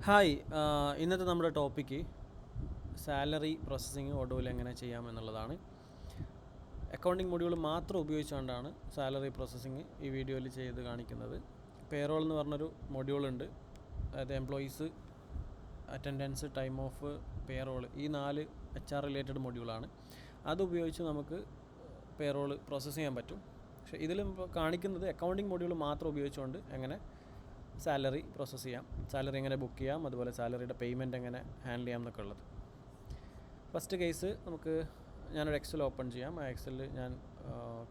Hi, ഇന്നത്തെ നമ്മുടെ topic salary processing ഒഡോയിൽ എങ്ങനെ ചെയ്യാമെന്നുള്ളതാണ്. അക്കൗണ്ടിങ് മൊഡ്യൂൾ മാത്രം ഉപയോഗിച്ചുകൊണ്ടാണ് സാലറി പ്രോസസ്സിങ് ഈ വീഡിയോയിൽ ചെയ്ത് കാണിക്കുന്നത്. പേറോൾ എന്ന് പറഞ്ഞൊരു മൊഡ്യൂളുണ്ട്. അതായത് employees, attendance, time of, payroll, ഈ 4 HR റിലേറ്റഡ് മൊഡ്യൂളാണ്. അതുപയോഗിച്ച് നമുക്ക് പേറോൾ പ്രോസസ്സ് ചെയ്യാൻ പറ്റും. പക്ഷേ ഇതിൽ കാണിക്കുന്നത് അക്കൗണ്ടിങ് മൊഡ്യൂൾ മാത്രം ഉപയോഗിച്ചുകൊണ്ട് എങ്ങനെ സാലറി പ്രോസസ്സ് ചെയ്യാം, സാലറി എങ്ങനെ ബുക്ക് ചെയ്യാം, അതുപോലെ സാലറിയുടെ പേയ്മെൻറ്റ് എങ്ങനെ ഹാൻഡിൽ ചെയ്യാം എന്നൊക്കെ ഉള്ളത്. ഫസ്റ്റ് കേസ് ഞാനൊരു എക്സൽ ഓപ്പൺ ചെയ്യാം. ആ എക്സലിൽ ഞാൻ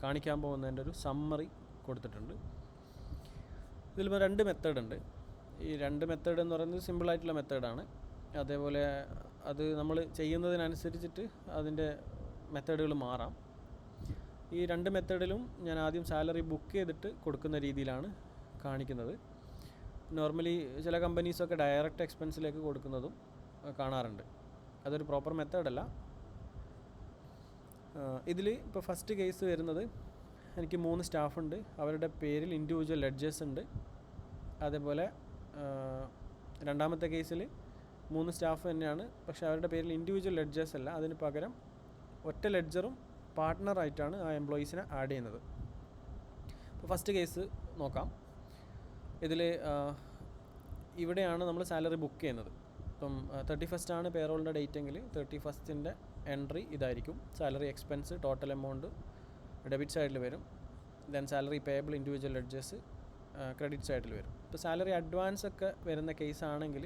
കാണിക്കാൻ പോകുന്നതിൻ്റെ ഒരു സമ്മറി കൊടുത്തിട്ടുണ്ട്. ഇതിൽ 2 മെത്തേഡ് ഉണ്ട്. ഈ 2 മെത്തേഡ് എന്ന് പറയുന്നത് സിമ്പിളായിട്ടുള്ള മെത്തേഡാണ്. അതേപോലെ അത് നമ്മൾ ചെയ്യുന്നതിനനുസരിച്ചിട്ട് അതിൻ്റെ മെത്തേഡുകൾ മാറാം. ഈ 2 മെത്തേഡിലും ഞാൻ ആദ്യം സാലറി ബുക്ക് ചെയ്തിട്ട് കൊടുക്കുന്ന രീതിയിലാണ് കാണിക്കുന്നത്. നോർമലി ചില കമ്പനീസൊക്കെ ഡയറക്റ്റ് എക്സ്പെൻസിലേക്ക് കൊടുക്കുന്നതും കാണാറുണ്ട്. അതൊരു പ്രോപ്പർ മെത്തേഡല്ല. ഇതിൽ ഇപ്പോൾ ഫസ്റ്റ് കേസ് വരുന്നത്, എനിക്ക് 3 സ്റ്റാഫുണ്ട്. അവരുടെ പേരിൽ ഇൻഡിവിജ്വൽ ലെഡ്ജേഴ്സ് ഉണ്ട്. അതേപോലെ രണ്ടാമത്തെ കേസിൽ 3 സ്റ്റാഫ് തന്നെയാണ്, പക്ഷേ അവരുടെ പേരിൽ ഇൻഡിവിജ്വൽ ലെഡ്ജേഴ്സ് അല്ല. അതിന് പകരം ഒറ്റ ലെഡ്ജറും പാർട്ട്ണറായിട്ടാണ് ആ എംപ്ലോയീസിനെ ആഡ് ചെയ്യുന്നത്. അപ്പോൾ ഫസ്റ്റ് കേസ് നോക്കാം. ഇതിൽ ഇവിടെയാണ് നമ്മൾ സാലറി ബുക്ക് ചെയ്യുന്നത്. ഇപ്പം 31st ആണ് പേറോളിൻ്റെ ഡേറ്റ് എങ്കിൽ 31st എൻട്രി ഇതായിരിക്കും. Salary expense total amount debit സൈഡിൽ വരും. Then salary payable individual ledgers credit സൈഡിൽ വരും. ഇപ്പോൾ സാലറി അഡ്വാൻസ് ഒക്കെ വരുന്ന കേസ് ആണെങ്കിൽ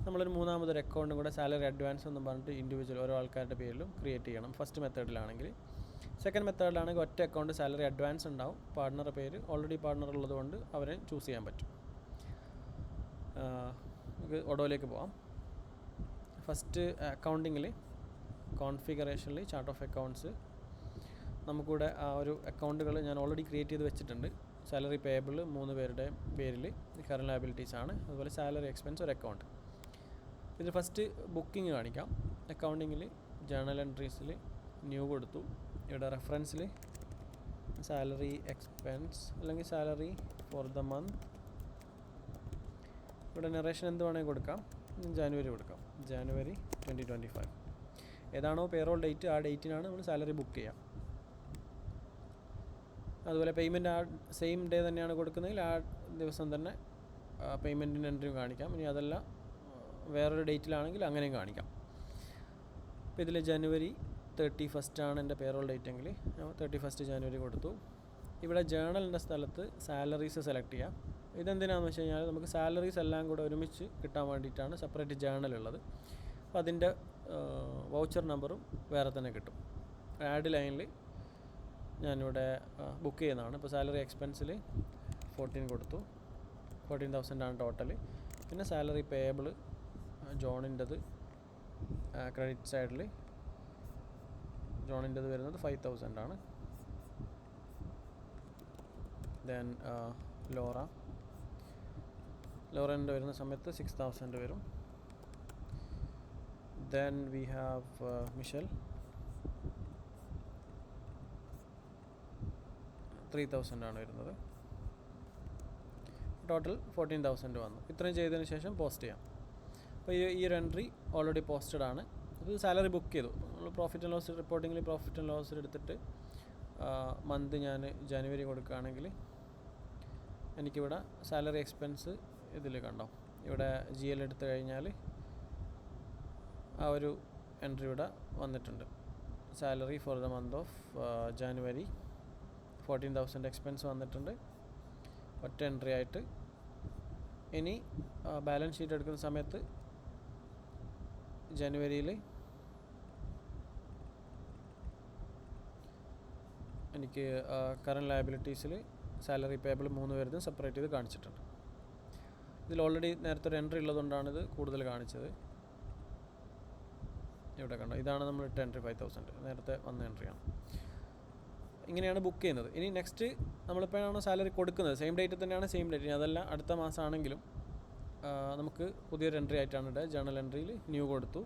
നമ്മളൊരു മൂന്നാമതൊരു അക്കൗണ്ടും കൂടെ സാലറി അഡ്വാൻസ് എന്നും പറഞ്ഞിട്ട് ഇൻഡിവിജ്വൽ ഓരോ ആൾക്കാരുടെ പേരിലും ക്രിയേറ്റ് ചെയ്യണം. ഫസ്റ്റ് മെത്തേഡിലാണെങ്കിൽ. സെക്കൻഡ് മെത്തേഡിലാണെങ്കിൽ ഒറ്റ അക്കൗണ്ട് സാലറി അഡ്വാൻസ് ഉണ്ടാവും. പാർട്ട്ണറുടെ പേര് ഓൾറെഡി പാർട്ട്ണർ ഉള്ളതുകൊണ്ട് അവരെ ചൂസ് ചെയ്യാൻ പറ്റും. നമുക്ക് ഒഡോയിലേക്ക് പോവാം. ഫസ്റ്റ് അക്കൗണ്ടിങ്ങിൽ കോൺഫിഗറേഷനിൽ ചാർട്ട് ഓഫ് അക്കൗണ്ട്സ് നമുക്കിവിടെ ആ ഒരു അക്കൗണ്ടുകൾ ഞാൻ ഓൾറെഡി ക്രിയേറ്റ് ചെയ്ത് വെച്ചിട്ടുണ്ട്. സാലറി പേയബിൾ 3 പേരുടെ പേരിൽ കറന്റ് ലയബിലിറ്റീസ് ആണ്. അതുപോലെ സാലറി എക്സ്പെൻസ് ഒരു അക്കൗണ്ട്. ഇതിൽ ഫസ്റ്റ് ബുക്കിംഗ് കാണിക്കാം. അക്കൗണ്ടിങ്ങിൽ ജേണൽ എൻട്രീസിൽ ന്യൂ കൊടുത്തു. ഇവിടെ റെഫറൻസിൽ സാലറി എക്സ്പെൻസ് അല്ലെങ്കിൽ സാലറി ഫോർ ദ മന്ത്. ഇവിടെ നറേഷൻ എന്ത് വേണമെങ്കിൽ കൊടുക്കാം. ജാനുവരി കൊടുക്കാം. ജാനുവരി 2025 ഏതാണോ പേറോൾ ഡേറ്റ് ആ ഡേറ്റിനാണ് നമ്മൾ സാലറി ബുക്ക് ചെയ്യുക. അതുപോലെ പേയ്മെൻറ്റ് ആ സെയിം ഡേ തന്നെയാണ് കൊടുക്കുന്നതെങ്കിൽ ആ ദിവസം തന്നെ പേയ്മെൻറ്റിൻ്റെ എൻട്രിയും കാണിക്കാം. ഇനി അതല്ല വേറൊരു ഡേറ്റിലാണെങ്കിൽ അങ്ങനെയും കാണിക്കാം. ഇപ്പോൾ ഇതിൽ ജനുവരി 31st ആണ് എൻ്റെ പേറോൾ ഡേറ്റ് എങ്കിൽ 31st ജനുവരി കൊടുത്തു. ഇവിടെ ജേണലിൻ്റെ സ്ഥലത്ത് സാലറീസ് സെലക്ട് ചെയ്യാം. ഇതെന്തിനാണെന്ന് വെച്ച് കഴിഞ്ഞാൽ നമുക്ക് സാലറീസ് എല്ലാം കൂടെ ഒരുമിച്ച് കിട്ടാൻ വേണ്ടിയിട്ടാണ് സെപ്പറേറ്റ് ജേണൽ ഉള്ളത്. അപ്പോൾ അതിൻ്റെ വൗച്ചർ നമ്പറും വേറെ തന്നെ കിട്ടും. ആഡ് ലൈനിൽ ഞാനിവിടെ ബുക്ക് ചെയ്യുന്നതാണ്. ഇപ്പോൾ സാലറി എക്സ്പെൻസിൽ 14 കൊടുത്തു. 14,000 ആണ് ടോട്ടൽ. പിന്നെ സാലറി പേയബിൾ ജോണിൻ്റെത് ക്രെഡിറ്റ് സൈഡിൽ ജോണിൻ്റെത് വരുന്നത് 5,000 ആണ്. ദെൻ ലോറൻ്റെ വരുന്ന സമയത്ത് 6,000 വരും. ദെൻ വി ഹാവ് മിഷൽ 3,000 ആണ് വരുന്നത്. ടോട്ടൽ 14,000 വന്നു. ഇത്രയും ചെയ്തതിന് ശേഷം പോസ്റ്റ് ചെയ്യാം. അപ്പോൾ ഈ ഒരു എൻട്രി ഓൾറെഡി പോസ്റ്റഡ് ആണ്. ഇത് സാലറി ബുക്ക് ചെയ്തു. നമ്മൾ പ്രോഫിറ്റ് ആൻഡ് ലോസ് റിപ്പോർട്ടിങ്ങിൽ പ്രോഫിറ്റ് ആൻഡ് ലോസ് എടുത്തിട്ട് മന്ത് ഞാൻ ജനുവരി കൊടുക്കുകയാണെങ്കിൽ എനിക്കിവിടെ സാലറി എക്സ്പെൻസ് ഇതിൽ കണ്ടോ, ഇവിടെ GL എടുത്തു കഴിഞ്ഞാൽ ആ ഒരു എൻട്രി ഇവിടെ വന്നിട്ടുണ്ട്. Salary for the month of January 14,000 expense വന്നിട്ടുണ്ട് ഒറ്റ എൻട്രി ആയിട്ട്. ഇനി ബാലൻസ് ഷീറ്റ് എടുക്കുന്ന സമയത്ത് ജനുവരിയിൽ എനിക്ക് കറന്റ് ലയബിലിറ്റീസിൽ സാലറി പേയബിൾ 3 പേരുടെയും സെപ്പറേറ്റ് ചെയ്ത് കാണിച്ചിട്ടുണ്ട്. ഇതിൽ ഓൾറെഡി നേരത്തെ ഒരു എൻട്രി ഉള്ളതുകൊണ്ടാണ് ഇത് കൂടുതൽ കാണിച്ചത്. ഇവിടെ കണ്ടോ, ഇതാണ് നമ്മൾ ഇട്ട എൻട്രി 5,000 നേരത്തെ വന്ന എൻട്രിയാണ്. ഇങ്ങനെയാണ് ബുക്ക് ചെയ്യുന്നത്. ഇനി നെക്സ്റ്റ് നമ്മളിപ്പോഴാണോ സാലറി കൊടുക്കുന്നത് സെയിം ഡേറ്റ് തന്നെയാണ്, സെയിം ഡേറ്റ്. ഇനി അതല്ല അടുത്ത മാസമാണെങ്കിലും നമുക്ക് പുതിയൊരു എൻട്രി ആയിട്ടാണ് ഇവിടെ ജേണൽ എൻട്രിയിൽ ന്യൂ കൊടുത്തു.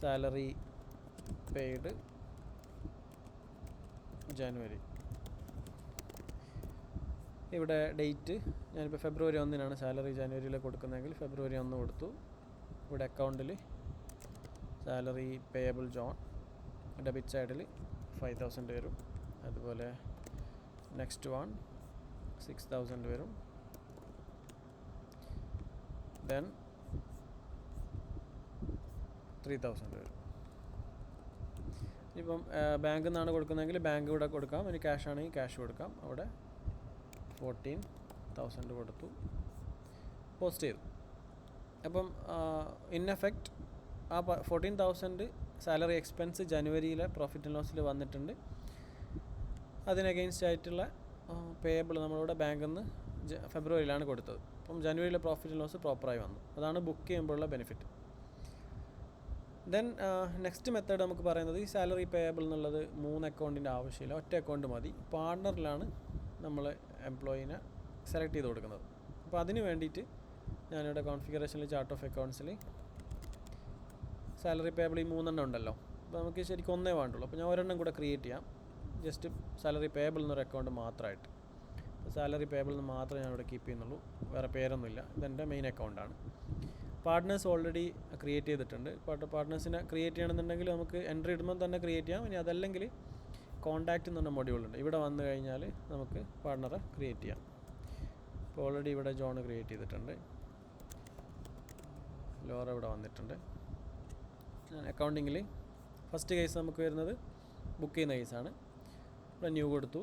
സാലറി പെയ്ഡ് ജനുവരി. ഇവിടെ ഡേറ്റ് ഞാനിപ്പോൾ ഫെബ്രുവരി 1 സാലറി ജനുവരിയിൽ കൊടുക്കുന്നതെങ്കിൽ ഫെബ്രുവരി 1 കൊടുത്തു. ഇവിടെ അക്കൗണ്ടിൽ സാലറി പേയബിൾ ജോൺ ഡെബിറ്റ് സൈഡിൽ 5,000 വരും. അതുപോലെ നെക്സ്റ്റ് വൺ 6,000 വരും. ദെൻ 3,000 വരും. ഇപ്പം ബാങ്കിൽ നിന്നാണ് കൊടുക്കുന്നതെങ്കിൽ ബാങ്ക് ഇവിടെ കൊടുക്കാം, ഇനി ക്യാഷ് ആണെങ്കിൽ ക്യാഷ് കൊടുക്കാം. അവിടെ 14,000 കൊടുത്തു, പോസ്റ്റ് ചെയ്തു. അപ്പം ഇൻ എഫക്റ്റ് ആ 14,000 സാലറി എക്സ്പെൻസ് ജനുവരിയിലെ പ്രോഫിറ്റ് ആൻഡ് ലോസിൽ വന്നിട്ടുണ്ട്. അതിന് അഗെയിൻസ്റ്റ് ആയിട്ടുള്ള പേയബിൾ നമ്മളിവിടെ ബാങ്കിൽ നിന്ന് ഫെബ്രുവരിയിലാണ് കൊടുത്തത്. അപ്പം ജനുവരിയിലെ പ്രോഫിറ്റ് ആൻഡ് ലോസ് പ്രോപ്പറായി വന്നു. അതാണ് ബുക്ക് ചെയ്യുമ്പോഴുള്ള ബെനിഫിറ്റ്. ദെൻ നെക്സ്റ്റ് മെത്തേഡ് നമുക്ക് പറയുന്നത് ഈ സാലറി പേയബിൾ എന്നുള്ളത് 3 അക്കൗണ്ടിൻ്റെ ആവശ്യമില്ല, ഒറ്റ അക്കൗണ്ട് മതി. പാർട്ണറിലാണ് നമ്മൾ എംപ്ലോയീനെ സെലക്ട് ചെയ്ത് കൊടുക്കുന്നത്. അപ്പോൾ അതിന് വേണ്ടിയിട്ട് ഞാനിവിടെ കോൺഫിഗറേഷനിൽ ചാർട്ട് ഓഫ് അക്കൗണ്ട്സിൽ സാലറി പേയബിൾ ഈ 3 എണ്ണം ഉണ്ടല്ലോ. അപ്പോൾ നമുക്ക് ശരിക്കും ഒന്നേ വേണ്ടുള്ളൂ. അപ്പോൾ ഞാൻ ഒരെണ്ണം കൂടെ ക്രിയേറ്റ് ചെയ്യാം, ജസ്റ്റ് സാലറി പേയബിൾ എന്നൊരു അക്കൗണ്ട് മാത്രമായിട്ട്. അപ്പോൾ സാലറി പേയബിൾ എന്ന് മാത്രമേ ഞാനിവിടെ കീപ്പ് ചെയ്യുന്നുള്ളൂ, വേറെ പേരൊന്നുമില്ല. ഇതെൻ്റെ മെയിൻ അക്കൗണ്ടാണ്. പാർട്ട്നേഴ്സ് ഓൾറെഡി ക്രിയേറ്റ് ചെയ്തിട്ടുണ്ട്. പാർട്ട്നേഴ്സിനെ ക്രിയേറ്റ് ചെയ്യണമെന്നുണ്ടെങ്കിൽ നമുക്ക് എൻട്രി ഇടുമ്പോൾ തന്നെ ക്രിയേറ്റ് ചെയ്യാം. ഇനി അതല്ലെങ്കിൽ കോൺടാക്റ്റ് എന്ന് പറഞ്ഞ മൊഡ്യൂളുണ്ട്, ഇവിടെ വന്നു കഴിഞ്ഞാൽ നമുക്ക് പാർട്ട്ണറെ ക്രിയേറ്റ് ചെയ്യാം. ഇപ്പോൾ ഓൾറെഡി ഇവിടെ ജോൺ ക്രിയേറ്റ് ചെയ്തിട്ടുണ്ട്, ലോറ ഇവിടെ വന്നിട്ടുണ്ട്. അക്കൗണ്ടിങ്ങിൽ ഫസ്റ്റ് കേസ് നമുക്ക് വരുന്നത് ബുക്ക് ചെയ്യുന്ന കേസാണ്. ഇവിടെ ന്യൂ കൊടുത്തു,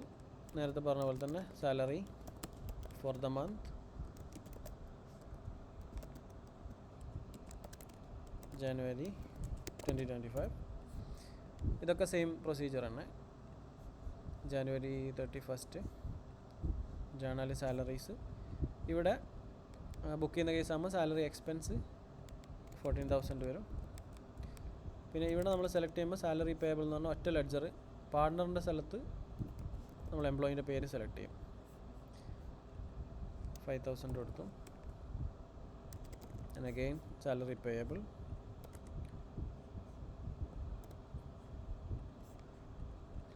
നേരത്തെ പറഞ്ഞ പോലെ തന്നെ സാലറി ഫോർ ദ മന്ത് ജനുവരി 2025. ഇതൊക്കെ സെയിം പ്രൊസീജിയർ തന്നെ. ജനുവരി 31 ജേണൽ സാലറീസ്. ഇവിടെ ബുക്ക് ചെയ്യുന്ന കേസാകുമ്പോൾ സാലറി എക്സ്പെൻസ് 14,000 വരും. പിന്നെ ഇവിടെ നമ്മൾ സെലക്ട് ചെയ്യുമ്പോൾ സാലറി പേയബിൾ എന്ന് പറഞ്ഞാൽ ഒറ്റ ലെഡ്ജർ, പാർട്ട്ണറിൻ്റെ സ്ഥലത്ത് നമ്മൾ എംപ്ലോയീൻ്റെ പേര് സെലക്ട് ചെയ്യും. 5,000 കൊടുത്തു. ആൻഡ് അഗെയിൻ സാലറി പേയബിൾ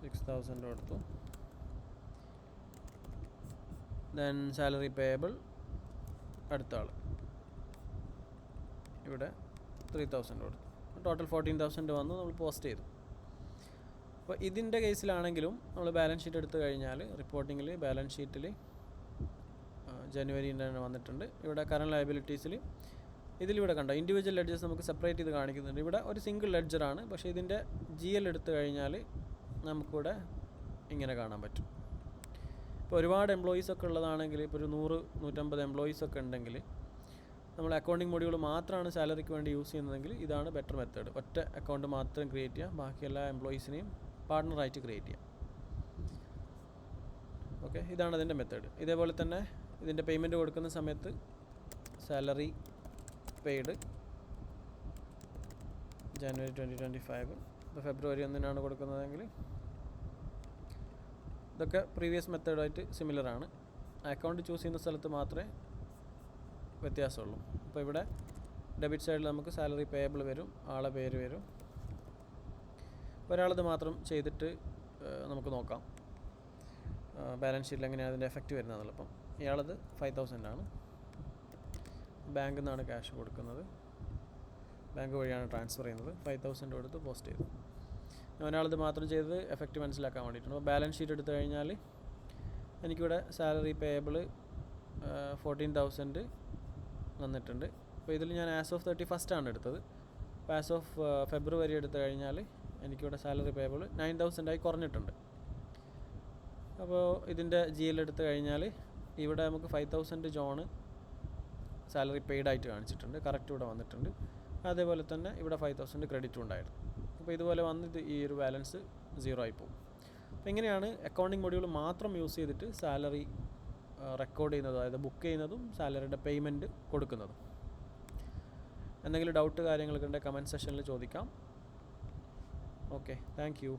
6,000 കൊടുത്തു. ദെൻ സാലറി പേയബിൾ അടുത്ത ആൾ ഇവിടെ 3,000 കൊടുത്തു. ടോട്ടൽ 14,000 വന്നു, നമ്മൾ പോസ്റ്റ് ചെയ്തു. അപ്പോൾ ഇതിൻ്റെ കേസിലാണെങ്കിലും നമ്മൾ ബാലൻസ് ഷീറ്റ് എടുത്തു കഴിഞ്ഞാൽ റിപ്പോർട്ടിങ്ങിൽ ബാലൻസ് ഷീറ്റിൽ ജനുവരിൻ്റെ തന്നെ വന്നിട്ടുണ്ട്. ഇവിടെ കറണ്ട് ലയബിലിറ്റീസിൽ ഇതിലിവിടെ കണ്ടോ ഇൻഡിവിജ്വൽ ലെഡ്ജേഴ്സ് നമുക്ക് സെപ്പറേറ്റ് ചെയ്ത് കാണിക്കുന്നുണ്ട്. ഇവിടെ ഒരു സിംഗിൾ ലെഡ്ജറാണ്, പക്ഷേ ഇതിൻ്റെ GL എടുത്തു കഴിഞ്ഞാൽ നമുക്കിവിടെ ഇങ്ങനെ കാണാൻ പറ്റും. ഇപ്പോൾ ഒരുപാട് എംപ്ലോയീസൊക്കെ ഉള്ളതാണെങ്കിൽ, ഇപ്പോൾ ഒരു 100-150 എംപ്ലോയീസൊക്കെ ഉണ്ടെങ്കിൽ നമ്മൾ അക്കൗണ്ടിങ് മൊഡ്യൂൾ മാത്രമാണ് സാലറിക്ക് വേണ്ടി യൂസ് ചെയ്യുന്നതെങ്കിൽ ഇതാണ് ബെറ്റർ മെത്തേഡ്. ഒറ്റ അക്കൗണ്ട് മാത്രം ക്രിയേറ്റ് ചെയ്യാം, ബാക്കി എല്ലാ എംപ്ലോയീസിനെയും പാർട്ട്ണറായിട്ട് ക്രിയേറ്റ് ചെയ്യാം. ഓക്കെ, ഇതാണ് അതിൻ്റെ മെത്തേഡ്. ഇതേപോലെ തന്നെ ഇതിൻ്റെ പേയ്മെൻറ്റ് കൊടുക്കുന്ന സമയത്ത് സാലറി പെയ്ഡ് ജനുവരി 2025, ഇപ്പോൾ ഫെബ്രുവരി 1 കൊടുക്കുന്നതെങ്കിൽ ഇതൊക്കെ പ്രീവിയസ് മെത്തേഡായിട്ട് സിമിലറാണ്. അക്കൗണ്ട് ചൂസ് ചെയ്യുന്ന സ്ഥലത്ത് മാത്രമേ വ്യത്യാസമുള്ളൂ. അപ്പോൾ ഇവിടെ ഡെബിറ്റ് സൈഡിൽ നമുക്ക് സാലറി പേയബിൾ വരും, ആളെ പേര് വരും. ഒരാളത് മാത്രം ചെയ്തിട്ട് നമുക്ക് നോക്കാം ബാലൻസ് ഷീറ്റിൽ എങ്ങനെയാണ് അതിൻ്റെ എഫക്റ്റ് വരുന്നതെന്നുള്ളത്. അപ്പം ഇയാളത് 5,000 ആണ്. ബാങ്കിൽ നിന്നാണ് ക്യാഷ് കൊടുക്കുന്നത്, ബാങ്ക് വഴിയാണ് ട്രാൻസ്ഫർ ചെയ്യുന്നത്. 5,000 കൊടുത്ത് പോസ്റ്റ് ചെയ്തു. ഒരാളത് മാത്രം ചെയ്തത് എഫക്റ്റ് മനസ്സിലാക്കാൻ വേണ്ടിയിട്ടാണ്. അപ്പോൾ ബാലൻസ് ഷീറ്റ് എടുത്തു കഴിഞ്ഞാൽ എനിക്കിവിടെ സാലറി പേയബിൾ 14,000 വന്നിട്ടുണ്ട്. അപ്പോൾ ഇതിൽ ഞാൻ ആസ് ഓഫ് 31 ആണ് എടുത്തത്. അപ്പോൾ ആസ് ഓഫ് ഫെബ്രുവരി എടുത്തു കഴിഞ്ഞാൽ എനിക്കിവിടെ സാലറി പേയബിൾ 9,000 ആയി കുറഞ്ഞിട്ടുണ്ട്. അപ്പോൾ ഇതിൻ്റെ GL എടുത്തു കഴിഞ്ഞാൽ ഇവിടെ നമുക്ക് 5,000 ജോണ് സാലറി പെയ്ഡായിട്ട് കാണിച്ചിട്ടുണ്ട്, കറക്റ്റ് ഇവിടെ വന്നിട്ടുണ്ട്. അതേപോലെ തന്നെ ഇവിടെ 5,000 ക്രെഡിറ്റും ഉണ്ടായിരുന്നു. അപ്പോൾ ഇതുപോലെ വന്ന് ഈ ഒരു ബാലൻസ് 0 ആയി പോകും. അപ്പോൾ ഇങ്ങനെയാണ് അക്കൗണ്ടിങ് മൊഡ്യൂൾ മാത്രം യൂസ് ചെയ്തിട്ട് സാലറി റെക്കോർഡ് ചെയ്യുന്നതും, അതായത് ബുക്ക് ചെയ്യുന്നതും സാലറിയുടെ പേയ്മെൻറ്റ് കൊടുക്കുന്നതും. എന്തെങ്കിലും ഡൗട്ട് കാര്യങ്ങളൊക്കെ ഉണ്ടെങ്കിൽ കമൻറ്റ് സെക്ഷനിൽ ചോദിക്കാം. Okay, thank you.